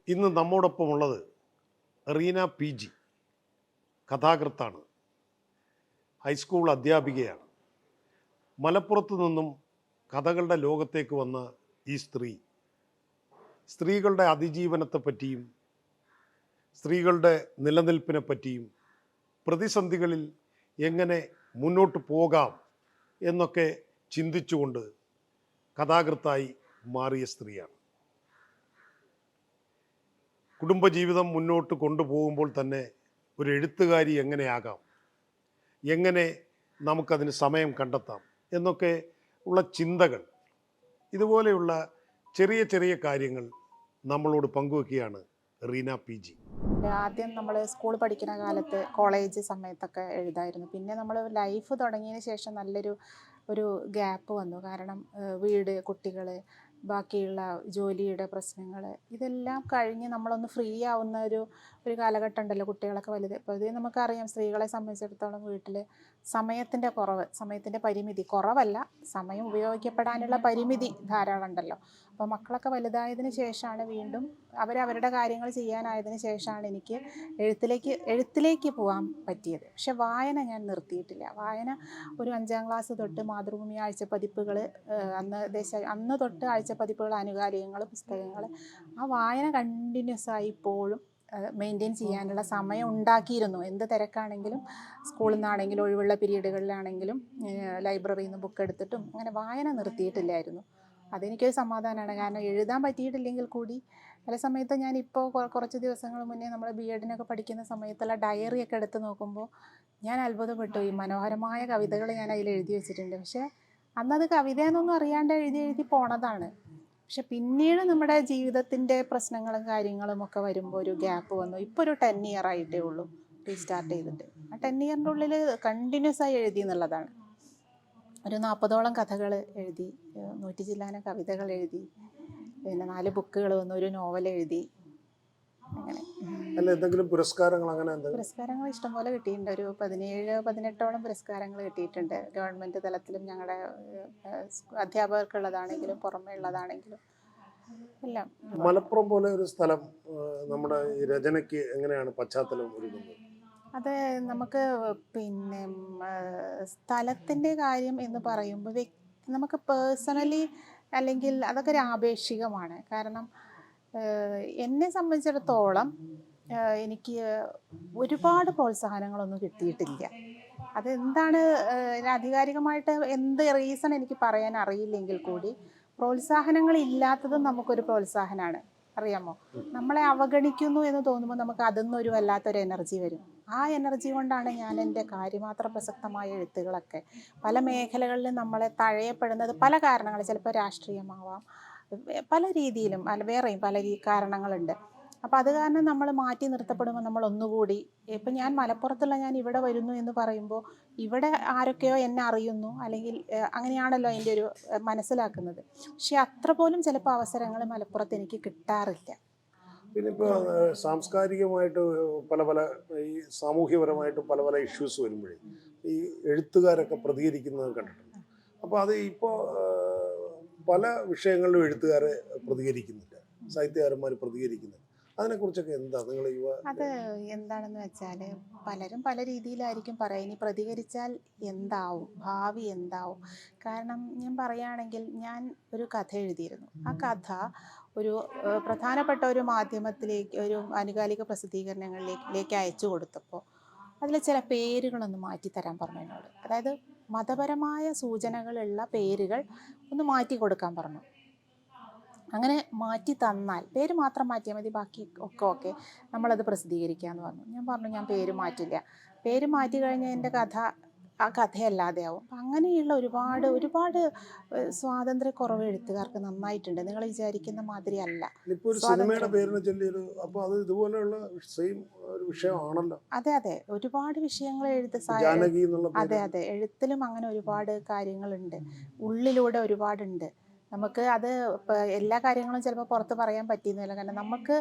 ഇന്ന് നമ്മോടൊപ്പമുള്ളത് Reena P G, കഥാകൃത്താണ്, high school അധ്യാപികയാണ്. മലപ്പുറത്ത് നിന്നും കഥകളുടെ ലോകത്തേക്ക് വന്ന ഈ സ്ത്രീകളുടെ അതിജീവനത്തെപ്പറ്റിയും സ്ത്രീകളുടെ നിലനിൽപ്പിനെ പറ്റിയും പ്രതിസന്ധികളിൽ എങ്ങനെ മുന്നോട്ട് പോകാം എന്നൊക്കെ ചിന്തിച്ചുകൊണ്ട് കഥാകൃത്തായി മാറിയ സ്ത്രീയാണ്. കുടുംബജീവിതം മുന്നോട്ട് കൊണ്ടുപോകുമ്പോൾ തന്നെ ഒരു എഴുത്തുകാരി എങ്ങനെയാകാം, എങ്ങനെ നമുക്കതിന് സമയം കണ്ടെത്താം എന്നൊക്കെ ഉള്ള ചിന്തകൾ, ഇതുപോലെയുള്ള ചെറിയ ചെറിയ കാര്യങ്ങൾ നമ്മളോട് പങ്കുവെക്കുകയാണ് റീന പി ജി. ആദ്യം നമ്മൾ സ്കൂൾ പഠിക്കുന്ന കാലത്ത് കോളേജ് സമയത്തൊക്കെ എഴുതായിരുന്നു. പിന്നെ നമ്മൾ ലൈഫ് തുടങ്ങിയതിന് ശേഷം ഒരു ഗ്യാപ്പ് വന്നു. കാരണം വീട്, കുട്ടികൾ, ബാക്കിയുള്ള ജോലിയുടെ പ്രശ്നങ്ങൾ, ഇതെല്ലാം കഴിഞ്ഞ് നമ്മളൊന്ന് ഫ്രീ ആവുന്ന ഒരു കാലഘട്ടം ഉണ്ടല്ലോ. കുട്ടികളൊക്കെ വലുത്. അപ്പോൾ ഇത് നമുക്കറിയാം, സ്ത്രീകളെ സംബന്ധിച്ചിടത്തോളം വീട്ടിൽ സമയത്തിൻ്റെ പരിമിതി കുറവല്ല, സമയം ഉപയോഗിക്കപ്പെടാനുള്ള പരിമിതി ധാരാളം ഉണ്ടല്ലോ. അപ്പോൾ മക്കളൊക്കെ വലുതായതിന് ശേഷമാണ് വീണ്ടും അവരവരുടെ കാര്യങ്ങൾ ചെയ്യാനായതിന് ശേഷമാണ് എനിക്ക് എഴുത്തിലേക്ക് പോകാൻ പറ്റിയത്. പക്ഷെ വായന ഞാൻ നിർത്തിയിട്ടില്ല. വായന ഒരു 5ാം ക്ലാസ് തൊട്ട് മാതൃഭൂമി ആഴ്ചപ്പതിപ്പുകൾ, അന്ന് തൊട്ട് ആഴ്ചപ്പതിപ്പുകൾ, ആനുകാലികങ്ങൾ, പുസ്തകങ്ങൾ, ആ വായന കണ്ടിന്യൂസ് ആയി ഇപ്പോഴും മെയിൻറ്റെയിൻ ചെയ്യാനുള്ള സമയം ഉണ്ടാക്കിയിരുന്നു. എന്ത് തിരക്കാണെങ്കിലും, സ്കൂളിൽ നിന്നാണെങ്കിലും, ഒഴിവുള്ള പീരീഡുകളിലാണെങ്കിലും, ലൈബ്രറിയിൽ നിന്ന് ബുക്ക് എടുത്തിട്ടും അങ്ങനെ വായന നിർത്തിയിട്ടില്ലായിരുന്നു. അതെനിക്കൊരു സമാധാനമാണ്. കാരണം എഴുതാൻ പറ്റിയിട്ടില്ലെങ്കിൽ കൂടി പല സമയത്ത് ഞാനിപ്പോൾ കുറച്ച് ദിവസങ്ങൾ മുന്നേ നമ്മൾ ബി.എഡിനൊക്കെ പഠിക്കുന്ന സമയത്തുള്ള ഡയറിയൊക്കെ എടുത്ത് നോക്കുമ്പോൾ ഞാൻ അത്ഭുതപ്പെട്ടു. ഈ മനോഹരമായ കവിതകൾ ഞാൻ അതിൽ എഴുതി വെച്ചിട്ടുണ്ട്. പക്ഷേ അന്നത് കവിതയെന്നൊന്നും അറിയാണ്ട് എഴുതി പോണതാണ്. പക്ഷെ പിന്നീട് നമ്മുടെ ജീവിതത്തിൻ്റെ പ്രശ്നങ്ങളും കാര്യങ്ങളും ഒക്കെ വരുമ്പോൾ ഒരു ഗ്യാപ്പ് വന്നു. ഇപ്പോൾ ഒരു 10 ഇയർ ആയിട്ടേ ഉള്ളൂ റീസ്റ്റാർട്ട് ചെയ്തിട്ട്. ആ 10 ഇയറിൻ്റെ ഉള്ളിൽ കണ്ടിന്യൂസ് ആയി എഴുതി എന്നുള്ളതാണ്. ഒരു 40ഓളം കഥകൾ എഴുതി, 100 ചില്ലാനം കവിതകൾ എഴുതി, പിന്നെ 4 ബുക്കുകൾ വന്നു, ഒരു നോവൽ എഴുതി. അങ്ങനെ എന്തെങ്കിലും പുരസ്കാരങ്ങൾ പുരസ്കാരങ്ങൾ ഇഷ്ടംപോലെ കിട്ടിയിട്ടുണ്ട്. ഒരു 17-18ഓളം പുരസ്കാരങ്ങൾ കിട്ടിയിട്ടുണ്ട്. ഗവൺമെൻറ് തലത്തിലും ഞങ്ങളുടെ അധ്യാപകർക്കുള്ളതാണെങ്കിലും പുറമേ ഉള്ളതാണെങ്കിലും എല്ലാം. മലപ്പുറം പോലെ ഒരു സ്ഥലം നമ്മുടെ ഈ രചനയ്ക്ക് എങ്ങനെയാണ് പശ്ചാത്തലം ഒരുക്കുന്നത്? അത് നമുക്ക് പിന്നെ സ്ഥലത്തിൻ്റെ കാര്യം എന്ന് പറയുമ്പോൾ നമുക്ക് പേഴ്സണലി അല്ലെങ്കിൽ അതൊക്കെ ഒരു ആപേക്ഷികമാണ്. കാരണം എന്നെ സംബന്ധിച്ചിടത്തോളം എനിക്ക് ഒരുപാട് പ്രോത്സാഹനങ്ങളൊന്നും കിട്ടിയിട്ടില്ല. അതെന്താണ് ആധികാരികമായിട്ട് എന്ത് റീസൺ എനിക്ക് പറയാൻ അറിയില്ലെങ്കിൽ കൂടി, പ്രോത്സാഹനങ്ങളില്ലാത്തതും നമുക്കൊരു പ്രോത്സാഹനമാണ്. അറിയാമോ? നമ്മളെ അവഗണിക്കുന്നു എന്ന് തോന്നുമ്പോൾ നമുക്ക് അതിന്നൊരു വല്ലാത്തൊരു എനർജി വരും. ആ എനർജി കൊണ്ടാണ് ഞാൻ എൻ്റെ കാര്യമാത്ര പ്രസക്തമായ എഴുത്തുകളൊക്കെ, പല മേഖലകളിലും നമ്മളെ തഴയപ്പെടുന്നത് പല കാരണങ്ങൾ, ചിലപ്പോൾ രാഷ്ട്രീയമാവാം, പല രീതിയിലും വേറെയും പല കാരണങ്ങളുണ്ട്. അപ്പോൾ അത് കാരണം നമ്മൾ മാറ്റി നിർത്തപ്പെടുമ്പോൾ നമ്മൾ ഒന്നുകൂടി, ഇപ്പം ഞാൻ മലപ്പുറത്തുള്ള ഞാൻ ഇവിടെ വരുന്നു എന്ന് പറയുമ്പോൾ ഇവിടെ ആരൊക്കെയോ എന്നെ അറിയുന്നു, അല്ലെങ്കിൽ അങ്ങനെയാണല്ലോ അതിൻ്റെ ഒരു മനസ്സിലാക്കുന്നത്. പക്ഷെ അത്ര പോലും ചിലപ്പോൾ അവസരങ്ങൾ മലപ്പുറത്ത് എനിക്ക് കിട്ടാറില്ല. പിന്നെ ഇപ്പോൾ സാംസ്കാരികമായിട്ട് പല ഈ സാമൂഹ്യപരമായിട്ട് പല ഇഷ്യൂസ് വരുമ്പോഴേ ഈ എഴുത്തുകാരൊക്കെ പ്രതികരിക്കുന്നത് കണ്ടിട്ടുണ്ട്. അപ്പോൾ അത് ഇപ്പോൾ പല വിഷയങ്ങളിലും എഴുത്തുകാരെ പ്രതികരിക്കുന്നില്ല, സാഹിത്യകാരന്മാർ പ്രതികരിക്കുന്നില്ല. അതിനെക്കുറിച്ചൊക്കെ എന്താ നിങ്ങൾ അത് എന്താണെന്ന് വെച്ചാൽ, പലരും പല രീതിയിലായിരിക്കും പറയുക. ഇനി പ്രതികരിച്ചാൽ എന്താവും, ഭാവി എന്താവും? കാരണം ഞാൻ പറയുകയാണെങ്കിൽ, ഞാൻ ഒരു കഥ എഴുതിയിരുന്നു. ആ കഥ ഒരു പ്രധാനപ്പെട്ട ഒരു മാധ്യമത്തിലേക്ക്, ഒരു ആനുകാലിക പ്രസിദ്ധീകരണങ്ങളിലേക്ക് അയച്ചു കൊടുത്തപ്പോൾ അതിൽ ചില പേരുകളൊന്ന് മാറ്റിത്തരാൻ പറഞ്ഞു എന്നോട്. അതായത് മതപരമായ സൂചനകളുള്ള പേരുകൾ ഒന്ന് മാറ്റി കൊടുക്കാൻ പറഞ്ഞു. അങ്ങനെ മാറ്റി തന്നാൽ, പേര് മാത്രം മാറ്റിയാൽ മതി, ബാക്കി ഒക്കെ ഓക്കെ, നമ്മളത് പ്രസിദ്ധീകരിക്കാമെന്ന് പറഞ്ഞു. ഞാൻ പറഞ്ഞു ഞാൻ പേര് മാറ്റില്ല. പേര് മാറ്റി കഴിഞ്ഞാൽ എൻ്റെ കഥ ആ കഥയല്ലാതെ ആവും. അപ്പം അങ്ങനെയുള്ള ഒരുപാട് സ്വാതന്ത്ര്യക്കുറവ് എഴുത്തുകാർക്ക് നന്നായിട്ടുണ്ട്. നിങ്ങൾ വിചാരിക്കുന്ന മാതിരി അല്ല. അതെ, ഒരുപാട് വിഷയങ്ങൾ അതെ, എഴുത്തിലും അങ്ങനെ ഒരുപാട് കാര്യങ്ങളുണ്ട്, ഉള്ളിലൂടെ ഒരുപാടുണ്ട്. നമുക്ക് അത് എല്ലാ കാര്യങ്ങളും ചിലപ്പോൾ പുറത്ത് പറയാൻ പറ്റിയെന്നില്ല. കാരണം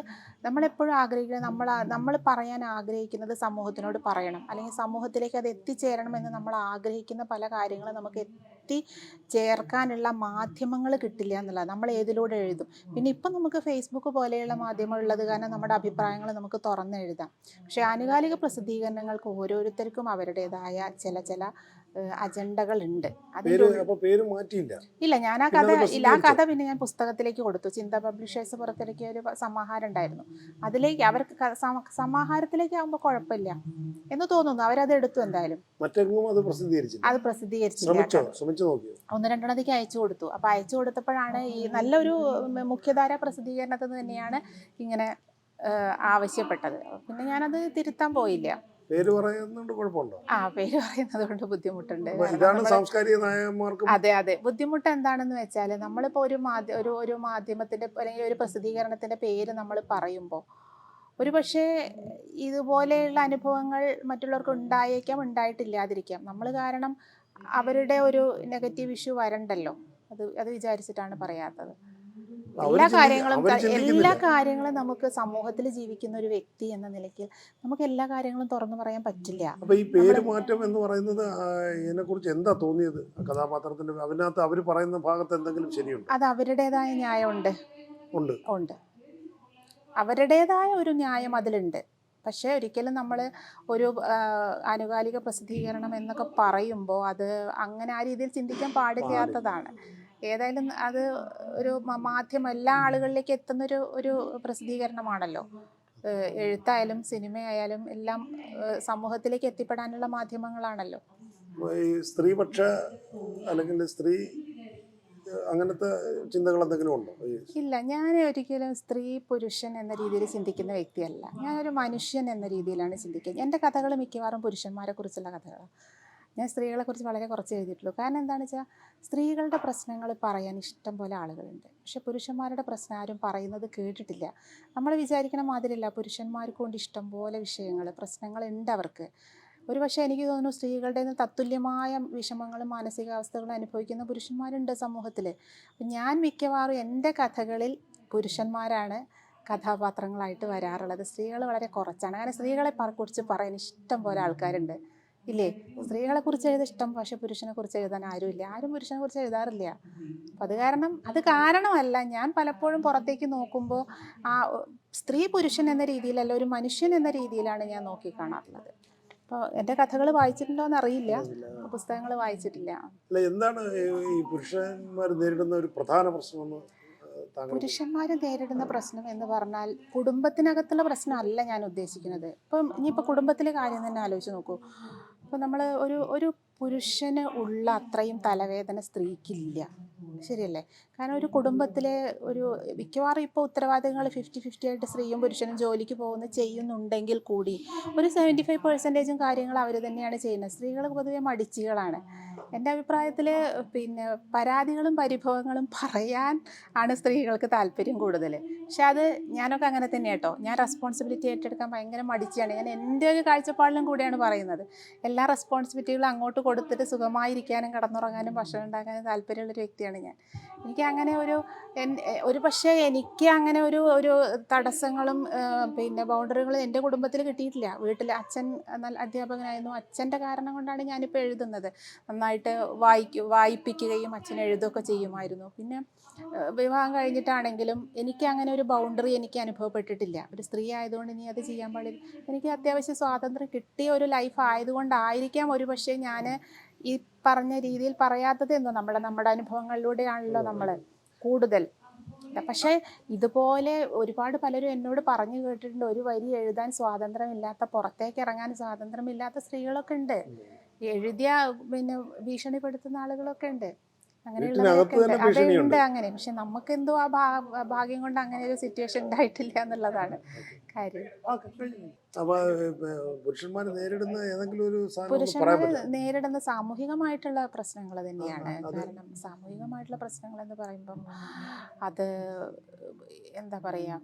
നമ്മളെപ്പോഴും ആഗ്രഹിക്കുന്നത്, നമ്മൾ പറയാൻ ആഗ്രഹിക്കുന്നത് സമൂഹത്തിനോട് പറയണം, അല്ലെങ്കിൽ സമൂഹത്തിലേക്ക് അത് എത്തിച്ചേരണമെന്ന് നമ്മൾ ആഗ്രഹിക്കുന്ന പല കാര്യങ്ങളും നമുക്ക് എത്തി ചേർക്കാനുള്ള മാധ്യമങ്ങൾ കിട്ടില്ല എന്നുള്ളത്. നമ്മൾ ഏതിലൂടെ എഴുതും. പിന്നെ ഇപ്പം നമുക്ക് ഫേസ്ബുക്ക് പോലെയുള്ള മാധ്യമം ഉള്ളത് കാരണം നമ്മുടെ അഭിപ്രായങ്ങൾ നമുക്ക് തുറന്ന് എഴുതാം. പക്ഷേ ആനുകാലിക പ്രസിദ്ധീകരണങ്ങൾക്ക് ഓരോരുത്തർക്കും അവരുടേതായ ചില അജണ്ടകളുണ്ട്. അതിൻ്റെ പേര് മാറ്റിയില്ല. ഇല്ല, ഞാൻ ആ പിന്നെ കഥ അത് ഇല്ല, ആ കഥ പിന്നെ ഞാൻ പുസ്തകത്തിലേക്ക് കൊടുത്തു. ചിന്ത പബ്ലിഷേഴ്സ് പുറത്തിറക്കിയ ഒരു സമാഹാരം ഉണ്ടായിരുന്നു. അതിലേക്ക് അവർക്ക് സമാഹാരത്തിലേക്ക് ആകുമ്പോൾ കുഴപ്പമില്ല എന്ന് തോന്നുന്നു. അവരത് എടുത്തു. എന്തായാലും മറ്റെങ്ങും അത് പ്രസിദ്ധീകരിച്ചില്ല. അത് പ്രസിദ്ധീകരിച്ചില്ല. ശ്രമിച്ചു നോക്കിയോ? 1-2 അയച്ചു കൊടുത്തു. അപ്പോൾ അയച്ചു കൊടുത്തപ്പോഴാണ് ഈ നല്ലൊരു മുഖ്യധാര പ്രസിദ്ധീകരണത്തിൽ നിന്ന് തന്നെയാണ് ഇങ്ങനെ ആവശ്യപ്പെട്ടത്. പിന്നെ ഞാനത് തിരുത്താൻ പോയില്ല. പേര് പറയുന്നുണ്ട്, കുഴപ്പമുണ്ടോ? പേര് പറയുന്നത് കൊണ്ട് ബുദ്ധിമുട്ടുണ്ട്. ഇതാണ് സാംസ്കാരിക നായകന്മാർക്ക്. അതെ. ബുദ്ധിമുട്ട് എന്താണെന്ന് വെച്ചാൽ നമ്മളിപ്പോൾ ഒരു മാധ്യമത്തിന്റെ അല്ലെങ്കിൽ ഒരു പ്രസിദ്ധീകരണത്തിന്റെ പേര് നമ്മൾ പറയുമ്പോൾ പക്ഷേ ഇതുപോലെയുള്ള അനുഭവങ്ങൾ മറ്റുള്ളവർക്ക് ഉണ്ടായേക്കാം, ഉണ്ടായിട്ടില്ലാതിരിക്കാം. നമ്മൾ കാരണം അവരുടെ ഒരു നെഗറ്റീവ് ഇഷ്യൂ വരണ്ടല്ലോ, അത് വിചാരിച്ചിട്ടാണ് പറയാത്തത്. എല്ലാ കാര്യങ്ങളും നമുക്ക് സമൂഹത്തിൽ ജീവിക്കുന്ന ഒരു വ്യക്തി എന്ന നിലയ്ക്ക് നമുക്ക് എല്ലാ കാര്യങ്ങളും തുറന്നു പറയാൻ പറ്റില്ല. അപ്പൊ ഈ പേര് മാറ്റം എന്ന് പറയുന്നത് ഇതിനെ കുറിച്ച് എന്താ തോന്നിയത്? കഥാപാത്രത്തിന്റെ അതിനകത്ത് അവർ പറയുന്ന ഭാഗത്ത് എന്തെങ്കിലും ശരിയുണ്ട്? അത് അവരുടേതായ ന്യായമുണ്ട്. ഉണ്ട്. അവരുടേതായ ഒരു ന്യായം അതിലുണ്ട്. പക്ഷേ ഒരിക്കലും നമ്മൾ ഒരു ആനുകാലിക പ്രസിദ്ധീകരണം എന്നൊക്കെ പറയുമ്പോൾ അത് അങ്ങനെ ആ രീതിയിൽ ചിന്തിക്കാൻ പാടില്ലാത്തതാണ്. ഏതായാലും അത് ഒരു മാധ്യമം എല്ലാ ആളുകളിലേക്ക് എത്തുന്നൊരു പ്രസിദ്ധീകരണമാണല്ലോ. എഴുത്തായാലും സിനിമയായാലും എല്ലാം സമൂഹത്തിലേക്ക് എത്തിപ്പെടാനുള്ള മാധ്യമങ്ങളാണല്ലോ. ഈ സ്ത്രീപക്ഷ അല്ലെങ്കിൽ സ്ത്രീ അങ്ങനത്തെ ചിന്തകൾ എന്തെങ്കിലും ഉണ്ടോ? ഇല്ല, ഞാൻ ഒരിക്കലും സ്ത്രീ പുരുഷൻ എന്ന രീതിയിൽ ചിന്തിക്കുന്ന വ്യക്തിയല്ല. ഞാനൊരു മനുഷ്യൻ എന്ന രീതിയിലാണ് ചിന്തിക്കുന്നത്. എൻ്റെ കഥകൾ മിക്കവാറും പുരുഷന്മാരെ കുറിച്ചുള്ള കഥകളാണ്. ഞാൻ സ്ത്രീകളെക്കുറിച്ച് വളരെ കുറച്ച് എഴുതിയിട്ടുള്ളൂ. കാരണം എന്താണെന്ന് വെച്ചാൽ സ്ത്രീകളുടെ പ്രശ്നങ്ങൾ പറയാൻ ഇഷ്ടം പോലെ ആളുകളുണ്ട്. പക്ഷെ പുരുഷന്മാരുടെ പ്രശ്നം ആരും പറയുന്നത് കേട്ടിട്ടില്ല. നമ്മൾ വിചാരിക്കണ മാതിരിയല്ല. പുരുഷന്മാർക്ക് കൊണ്ട് ഇഷ്ടം പോലെ പ്രശ്നങ്ങളുണ്ട് അവർക്ക്. പക്ഷേ എനിക്ക് തോന്നുന്നു സ്ത്രീകളുടെ തത്തുല്യമായ വിഷമങ്ങളും മാനസികാവസ്ഥകളും അനുഭവിക്കുന്ന പുരുഷന്മാരുണ്ട് സമൂഹത്തിൽ. അപ്പം ഞാൻ മിക്കവാറും എൻ്റെ കഥകളിൽ പുരുഷന്മാരാണ് കഥാപാത്രങ്ങളായിട്ട് വരാറുള്ളത്. സ്ത്രീകൾ വളരെ കുറച്ചാണ്. അങ്ങനെ സ്ത്രീകളെ കുറിച്ച് പറയാൻ ഇഷ്ടം പോലെ ആൾക്കാരുണ്ട്, ഇല്ലേ? സ്ത്രീകളെ കുറിച്ച് എഴുതാൻ ഇഷ്ടം, പക്ഷെ പുരുഷനെ കുറിച്ച് എഴുതാൻ ആരുമില്ല. ആരും പുരുഷനെ കുറിച്ച് എഴുതാറില്ല. അപ്പം അത് കാരണമല്ല. ഞാൻ പലപ്പോഴും പുറത്തേക്ക് നോക്കുമ്പോൾ സ്ത്രീ പുരുഷൻ എന്ന രീതിയിലല്ല, ഒരു മനുഷ്യൻ എന്ന രീതിയിലാണ് ഞാൻ നോക്കിക്കാണാറുള്ളത്. അപ്പോൾ എൻ്റെ കഥകൾ വായിച്ചിട്ടുണ്ടോ എന്ന് അറിയില്ല, പുസ്തകങ്ങൾ വായിച്ചിട്ടില്ല. എന്താണ് ഈ പുരുഷന്മാർ നേരിടുന്ന ഒരു പ്രധാന പ്രശ്നം? പുരുഷന്മാർ നേരിടുന്ന പ്രശ്നം എന്ന് പറഞ്ഞാൽ കുടുംബത്തിനകത്തുള്ള പ്രശ്നമല്ല ഞാൻ ഉദ്ദേശിക്കുന്നത്. ഇനിയിപ്പോൾ കുടുംബത്തിലെ കാര്യം തന്നെ ആലോചിച്ച് നോക്കൂ. അപ്പോൾ നമ്മൾ ഒരു പുരുഷന് ഉള്ള അത്രയും തലവേദന സ്ത്രീക്കില്ല, ശരിയല്ലേ? കാരണം ഒരു കുടുംബത്തിലെ മിക്കവാറും ഇപ്പോൾ ഉത്തരവാദിത്തങ്ങൾ 50-50 ആയിട്ട് സ്ത്രീയും പുരുഷനും ജോലിക്ക് ചെയ്യുന്നുണ്ടെങ്കിൽ കൂടി ഒരു 75% കാര്യങ്ങൾ അവർ തന്നെയാണ് ചെയ്യുന്നത്. സ്ത്രീകൾ പൊതുവെ മടിച്ചികളാണ്. എൻ്റെ അഭിപ്രായത്തിൽ പരാതികളും പരിഭവങ്ങളും പറയാൻ ആണ് സ്ത്രീകൾക്ക് താല്പര്യം കൂടുതൽ. പക്ഷെ അത് ഞാനൊക്കെ അങ്ങനെ തന്നെ കേട്ടോ. ഞാൻ റെസ്പോൺസിബിലിറ്റി ഏറ്റെടുക്കാൻ ഭയങ്കര മടിച്ചാണ്. ഞാൻ എൻ്റെ ഒരു കാഴ്ചപ്പാടിലും കൂടിയാണ് പറയുന്നത്. എല്ലാ റെസ്പോൺസിബിലിറ്റികളും അങ്ങോട്ട് കൊടുത്തിട്ട് സുഖമായിരിക്കാനും കിടന്നുറങ്ങാനും ഭക്ഷണം ഉണ്ടാക്കാനും താല്പര്യമുള്ളൊരു വ്യക്തിയാണ് ഞാൻ. എനിക്ക് അങ്ങനെ പക്ഷേ എനിക്ക് അങ്ങനെ ഒരു തടസ്സങ്ങളും ബൗണ്ടറികളും എൻ്റെ കുടുംബത്തിൽ കിട്ടിയിട്ടില്ല. വീട്ടിൽ അച്ഛൻ നല്ല അധ്യാപകനായിരുന്നു. അച്ഛൻ്റെ കാരണം കൊണ്ടാണ് ഞാനിപ്പോൾ എഴുതുന്നത്. നന്നായിട്ട് വായിപ്പിക്കുകയും അച്ഛൻ എഴുതുകയൊക്കെ ചെയ്യുമായിരുന്നു. പിന്നെ വിവാഹം കഴിഞ്ഞിട്ടാണെങ്കിലും എനിക്ക് അങ്ങനെ ഒരു ബൗണ്ടറി എനിക്ക് അനുഭവപ്പെട്ടിട്ടില്ല. ഒരു സ്ത്രീ ആയതുകൊണ്ട് ഇനി അത് ചെയ്യാൻ പാടില്ല. എനിക്ക് അത്യാവശ്യം സ്വാതന്ത്ര്യം കിട്ടിയ ഒരു ലൈഫ് ആയതുകൊണ്ടായിരിക്കാം പക്ഷേ ഞാൻ ഈ പറഞ്ഞ രീതിയിൽ പറയാത്തത് എന്നോ നമ്മുടെ അനുഭവങ്ങളിലൂടെയാണല്ലോ നമ്മൾ കൂടുതൽ. പക്ഷേ ഇതുപോലെ ഒരുപാട് പലരും എന്നോട് പറഞ്ഞു കേട്ടിട്ടുണ്ട്, ഒരു വരി എഴുതാൻ സ്വാതന്ത്ര്യമില്ലാത്ത, പുറത്തേക്ക് ഇറങ്ങാൻ സ്വാതന്ത്ര്യമില്ലാത്ത സ്ത്രീകളൊക്കെ ഉണ്ട്. എഴുതിയ ഭീഷണിപ്പെടുത്തുന്ന ആളുകളൊക്കെ ഉണ്ട്. അങ്ങനെയുള്ളവരൊക്കെ ഉണ്ട്. അതുണ്ട് അങ്ങനെ. പക്ഷെ നമുക്കെന്തോ ആ ഭാഗ്യം കൊണ്ട് അങ്ങനെ ഒരു സിറ്റുവേഷൻ ഉണ്ടായിട്ടില്ല എന്നുള്ളതാണ് കാര്യം. പുരുഷന്മാർ നേരിടുന്ന ഏതെങ്കിലും ഒരു നേരിടുന്ന സാമൂഹികമായിട്ടുള്ള പ്രശ്നങ്ങൾ തന്നെയാണ്. കാരണം സാമൂഹികമായിട്ടുള്ള പ്രശ്നങ്ങൾ എന്ന് പറയുമ്പം അത് എന്താ പറയുക,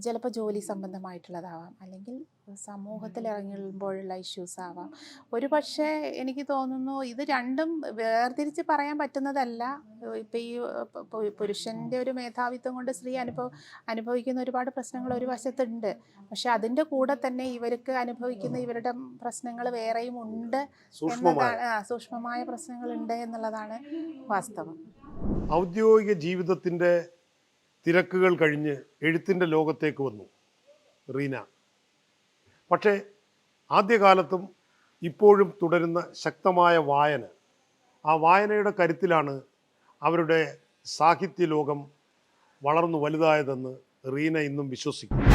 ചിലപ്പോൾ ജോലി സംബന്ധമായിട്ടുള്ളതാവാം, അല്ലെങ്കിൽ സമൂഹത്തിൽ ഇറങ്ങുമ്പോഴുള്ള ഇഷ്യൂസ് ആവാം. ഒരു പക്ഷേ എനിക്ക് തോന്നുന്നു ഇത് രണ്ടും വേർതിരിച്ച് പറയാൻ പറ്റുന്നതല്ല. ഇപ്പം ഈ പുരുഷൻ്റെ ഒരു മേധാവിത്വം കൊണ്ട് സ്ത്രീ അനുഭവിക്കുന്ന ഒരുപാട് പ്രശ്നങ്ങൾ ഒരു വശത്തുണ്ട്. പക്ഷെ അതിൻ്റെ കൂടെ തന്നെ ഇവർക്ക് അനുഭവിക്കുന്ന ഇവരുടെ പ്രശ്നങ്ങൾ വേറെയും ഉണ്ട് എന്നതാണ്, സൂക്ഷ്മമായ പ്രശ്നങ്ങളുണ്ട് എന്നുള്ളതാണ് വാസ്തവം. ഔദ്യോഗിക ജീവിതത്തിൻ്റെ തിരക്കുകൾ കഴിഞ്ഞ് എഴുത്തിൻ്റെ ലോകത്തേക്ക് വന്നു റീന. പക്ഷേ ആദ്യകാലത്തും ഇപ്പോഴും തുടരുന്ന ശക്തമായ വായന, ആ വായനയുടെ കരുത്തിലാണ് അവരുടെ സാഹിത്യ ലോകം വളർന്നു വലുതായതെന്ന് റീന ഇന്നും വിശ്വസിക്കുന്നു.